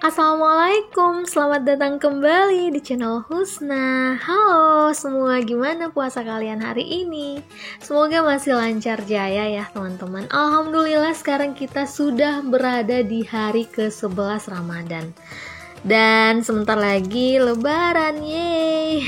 Assalamualaikum, selamat datang kembali di channel Husna. Halo semua, gimana puasa kalian hari ini? Semoga masih lancar jaya ya teman-teman. Alhamdulillah sekarang kita sudah berada di hari ke-11 Ramadan. Dan sebentar lagi Lebaran, yeay.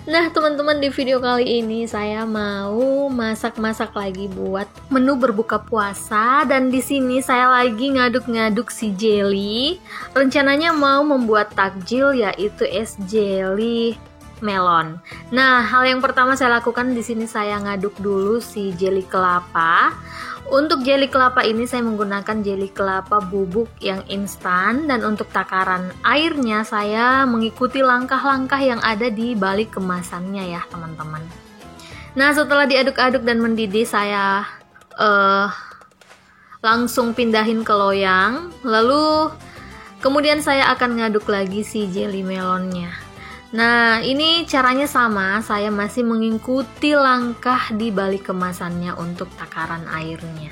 Nah teman-teman, di video kali ini saya mau masak-masak lagi buat menu berbuka puasa. Dan di sini saya lagi ngaduk-ngaduk si jelly. Rencananya mau membuat takjil, yaitu es jelly melon. Nah, hal yang pertama saya lakukan di sini, saya ngaduk dulu si jelly kelapa. Untuk jelly kelapa ini saya menggunakan jelly kelapa bubuk yang instan, dan untuk takaran airnya saya mengikuti langkah-langkah yang ada di balik kemasannya ya teman-teman. Nah, setelah diaduk-aduk dan mendidih, saya langsung pindahin ke loyang, lalu kemudian saya akan ngaduk lagi si jelly melonnya. Nah, ini caranya sama, saya masih mengikuti langkah di balik kemasannya untuk takaran airnya.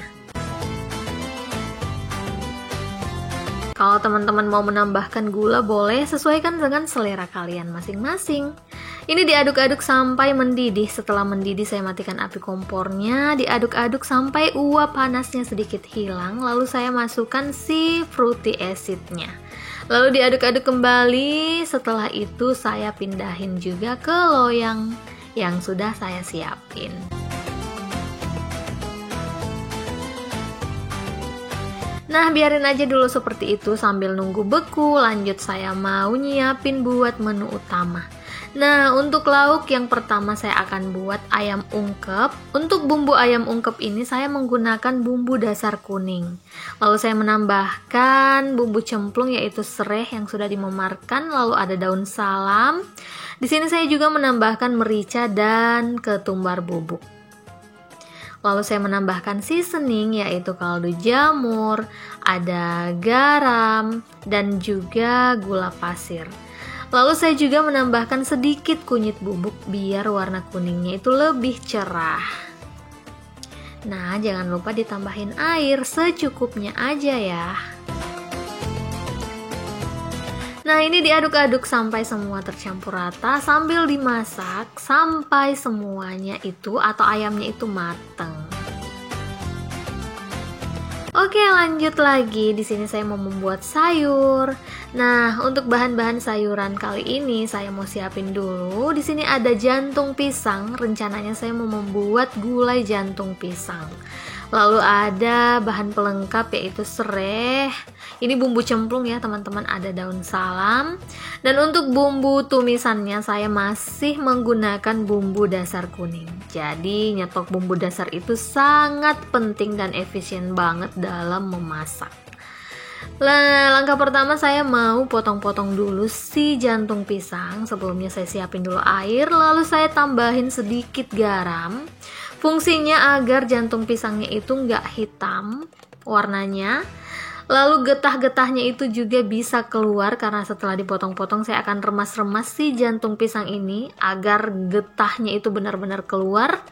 Kalau teman-teman mau menambahkan gula boleh, sesuaikan dengan selera kalian masing-masing. Ini diaduk-aduk sampai mendidih. Setelah mendidih saya matikan api kompornya, diaduk-aduk sampai uap panasnya sedikit hilang, lalu saya masukkan si fruity acidnya. Lalu diaduk-aduk kembali. Setelah itu saya pindahin juga ke loyang yang sudah saya siapin. Nah, biarin aja dulu seperti itu sambil nunggu beku. Lanjut saya mau nyiapin buat menu utama. Nah, untuk lauk yang pertama saya akan buat ayam ungkep. Untuk bumbu ayam ungkep ini saya menggunakan bumbu dasar kuning. Lalu saya menambahkan bumbu cemplung yaitu sereh yang sudah dimemarkan, lalu ada daun salam. Di sini saya juga menambahkan merica dan ketumbar bubuk. Lalu saya menambahkan seasoning yaitu kaldu jamur, ada garam, dan juga gula pasir. Lalu saya juga menambahkan sedikit kunyit bubuk biar warna kuningnya itu lebih cerah. Nah, jangan lupa ditambahin air secukupnya aja ya. Nah, ini diaduk-aduk sampai semua tercampur rata sambil dimasak sampai semuanya itu atau ayamnya itu mateng. Oke, lanjut lagi. Di sini saya mau membuat sayur. Nah, untuk bahan-bahan sayuran kali ini saya mau siapin dulu. Di sini ada jantung pisang. Rencananya saya mau membuat gulai jantung pisang. Lalu ada bahan pelengkap yaitu sereh. Ini bumbu cemplung ya teman-teman, ada daun salam. Dan untuk bumbu tumisannya saya masih menggunakan bumbu dasar kuning. Jadi nyetok bumbu dasar itu sangat penting dan efisien banget dalam memasak. Nah, langkah pertama saya mau potong-potong dulu si jantung pisang. Sebelumnya saya siapin dulu air, lalu saya tambahin sedikit garam. Fungsinya agar jantung pisangnya itu nggak hitam warnanya. Lalu getah-getahnya itu juga bisa keluar karena setelah dipotong-potong saya akan remas-remas si jantung pisang ini agar getahnya itu benar-benar keluar.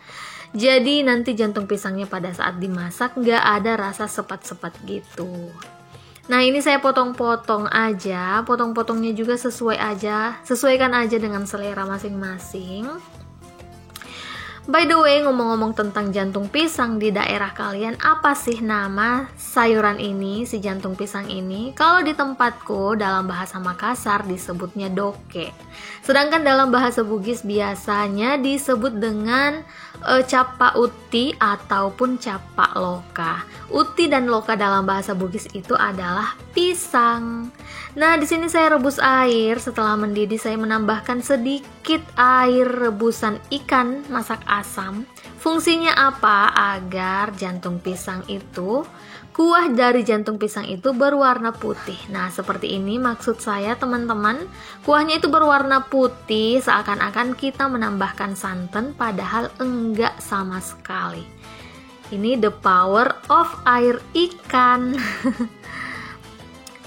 Jadi nanti jantung pisangnya pada saat dimasak nggak ada rasa sepat-sepat gitu. Nah, ini saya potong-potong aja, potong-potongnya juga sesuaikan aja dengan selera masing-masing. By the way, ngomong-ngomong tentang jantung pisang, di daerah kalian apa sih nama sayuran ini, si jantung pisang ini? Kalau di tempatku dalam bahasa Makassar disebutnya doke. Sedangkan dalam bahasa Bugis biasanya disebut dengan capa uti ataupun capa loka. Uti dan loka dalam bahasa Bugis itu adalah pisang. Nah, di sini saya rebus air. Setelah mendidih, saya menambahkan sedikit air rebusan ikan masak asam. Fungsinya apa? Agar jantung pisang itu, kuah dari jantung pisang itu berwarna putih. Nah, seperti ini maksud saya teman-teman. Kuahnya itu berwarna putih seakan-akan kita menambahkan santan, padahal enggak sama sekali. Ini the power of air ikan.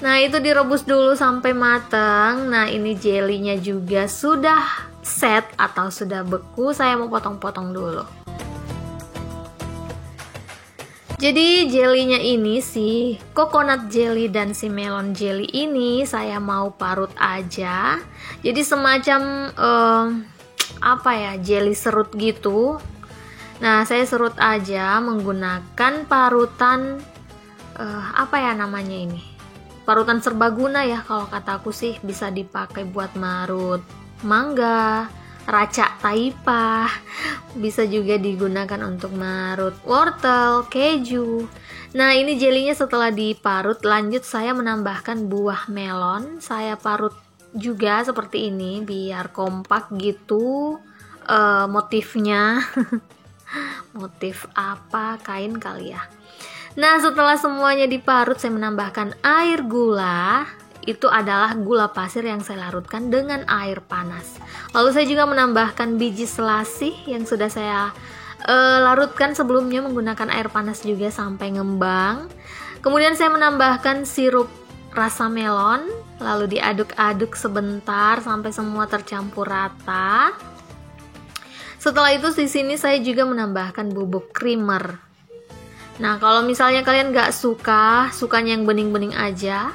Nah, itu direbus dulu sampai matang. Nah, ini jelinya juga sudah set atau sudah beku. Saya mau potong-potong dulu. Jadi jelinya ini, si coconut jelly dan si melon jelly ini saya mau parut aja. Jadi semacam jelly serut gitu. Nah, saya serut aja menggunakan parutan namanya ini? Parutan serbaguna ya, kalau kataku sih. Bisa dipakai buat marut mangga, racak taipah, bisa juga digunakan untuk marut wortel, keju. Nah, ini jelinya setelah diparut, lanjut saya menambahkan buah melon. Saya parut juga seperti ini biar kompak gitu motifnya. Motif apa? Kain kali ya. Nah, setelah semuanya diparut, saya menambahkan air gula. Itu adalah gula pasir yang saya larutkan dengan air panas. Lalu saya juga menambahkan biji selasih yang sudah saya larutkan sebelumnya menggunakan air panas juga sampai ngembang. Kemudian saya menambahkan sirup rasa melon, lalu diaduk-aduk sebentar sampai semua tercampur rata. Setelah itu di sini saya juga menambahkan bubuk creamer. Nah, kalau misalnya kalian nggak sukanya yang bening-bening aja,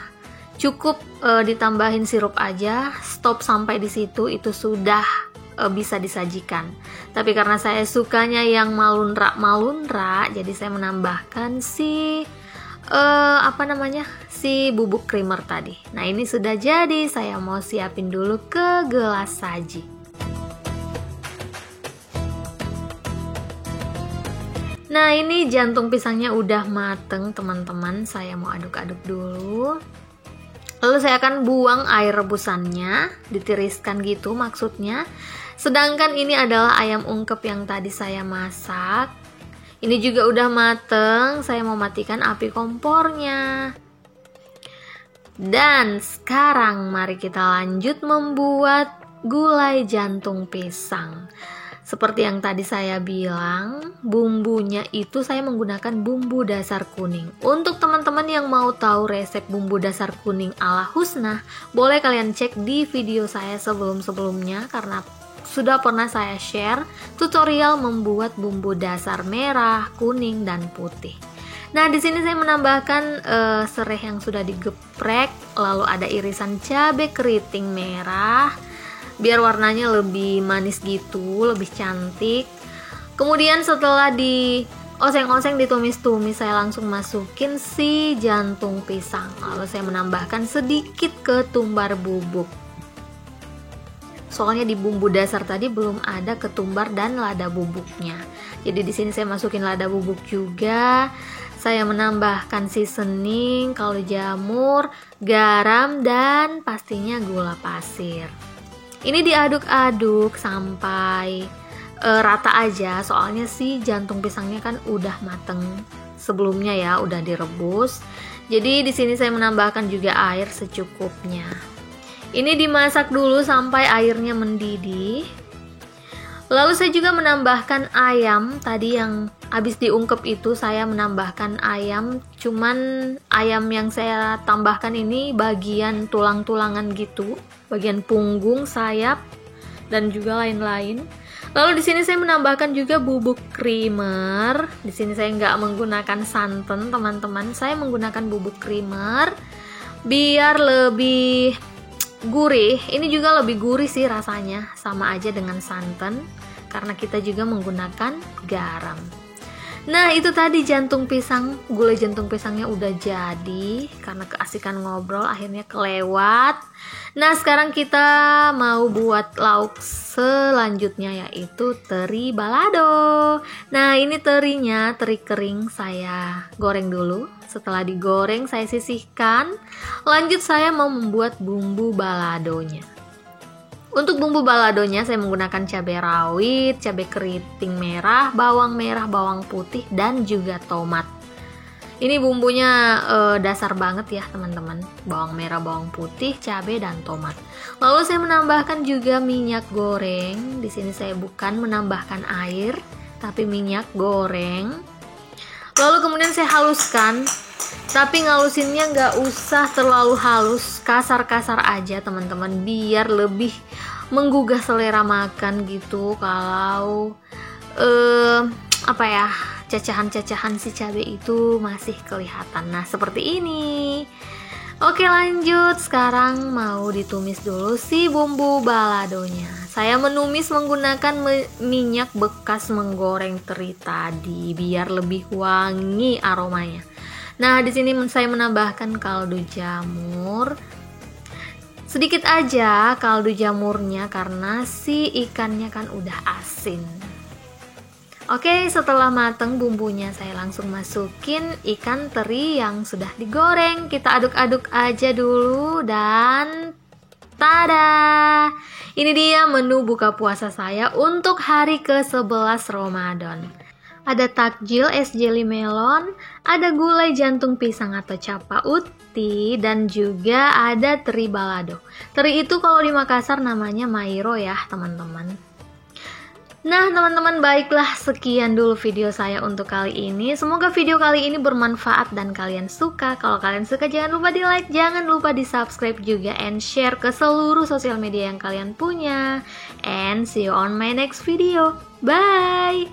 cukup ditambahin sirup aja, stop sampai di situ, itu sudah bisa disajikan. Tapi karena saya sukanya yang malunra, jadi saya menambahkan si bubuk creamer tadi. Nah, ini sudah jadi, saya mau siapin dulu ke gelas saji. Nah, ini jantung pisangnya udah mateng teman-teman, saya mau aduk-aduk dulu. Lalu saya akan buang air rebusannya, ditiriskan gitu maksudnya. Sedangkan ini adalah ayam ungkep yang tadi saya masak. Ini juga udah mateng, saya mau matikan api kompornya. Dan sekarang mari kita lanjut membuat gulai jantung pisang. Seperti yang tadi saya bilang, bumbunya itu saya menggunakan bumbu dasar kuning. Untuk teman-teman yang mau tahu resep bumbu dasar kuning ala Husnah, boleh kalian cek di video saya sebelum-sebelumnya karena sudah pernah saya share tutorial membuat bumbu dasar merah, kuning, dan putih. Nah, di sini saya menambahkan serai yang sudah digeprek, lalu ada irisan cabai keriting merah, biar warnanya lebih manis gitu, lebih cantik. Kemudian setelah di oseng-oseng, ditumis-tumis, saya langsung masukin si jantung pisang. Lalu saya menambahkan sedikit ketumbar bubuk. Soalnya di bumbu dasar tadi belum ada ketumbar dan lada bubuknya. Jadi di sini saya masukin lada bubuk juga. Saya menambahkan seasoning, kaldu jamur, garam, dan pastinya gula pasir. Ini diaduk-aduk sampai rata aja, soalnya si jantung pisangnya kan udah mateng sebelumnya ya, udah direbus. Jadi di sini saya menambahkan juga air secukupnya. Ini dimasak dulu sampai airnya mendidih. Lalu saya juga menambahkan ayam tadi yang habis diungkep itu, saya menambahkan ayam, cuman ayam yang saya tambahkan ini bagian tulang-tulangan gitu, bagian punggung, sayap, dan juga lain-lain. Lalu di sini saya menambahkan juga bubuk creamer. Di sini saya nggak menggunakan santan, teman-teman. Saya menggunakan bubuk creamer biar lebih gurih. Ini juga lebih gurih sih rasanya, sama aja dengan santan karena kita juga menggunakan garam. Nah itu tadi jantung pisang, gulai jantung pisangnya udah jadi. Karena keasikan ngobrol akhirnya kelewat. Nah sekarang kita mau buat lauk selanjutnya, yaitu teri balado. Nah ini terinya, teri kering saya goreng dulu. Setelah digoreng saya sisihkan. Lanjut saya mau membuat bumbu baladonya. Untuk bumbu baladonya saya menggunakan cabai rawit, cabai keriting merah, bawang merah, bawang putih, dan juga tomat. Ini bumbunya dasar banget ya teman-teman. Bawang merah, bawang putih, cabai, dan tomat. Lalu saya menambahkan juga minyak goreng. Di sini saya bukan menambahkan air, tapi minyak goreng. Lalu kemudian saya haluskan. Tapi ngalusinnya nggak usah terlalu halus, kasar-kasar aja teman-teman, biar lebih menggugah selera makan gitu. Kalau cacahan-cacahan si cabai itu masih kelihatan. Nah seperti ini. Oke lanjut, sekarang mau ditumis dulu si bumbu baladonya. Saya menumis menggunakan minyak bekas menggoreng teri tadi biar lebih wangi aromanya. Nah, di sini saya menambahkan kaldu jamur. Sedikit aja kaldu jamurnya karena si ikannya kan udah asin. Oke, setelah mateng bumbunya saya langsung masukin ikan teri yang sudah digoreng. Kita aduk-aduk aja dulu dan tada! Ini dia menu buka puasa saya untuk hari ke-11 Ramadan. Ada takjil es jeli melon, ada gulai jantung pisang atau capa uti, dan juga ada teri balado. Teri itu kalau di Makassar namanya mairo ya teman-teman. Nah teman-teman, baiklah sekian dulu video saya untuk kali ini. Semoga video kali ini bermanfaat dan kalian suka. Kalau kalian suka jangan lupa di like, jangan lupa di subscribe juga, and share ke seluruh sosial media yang kalian punya. And see you on my next video. Bye!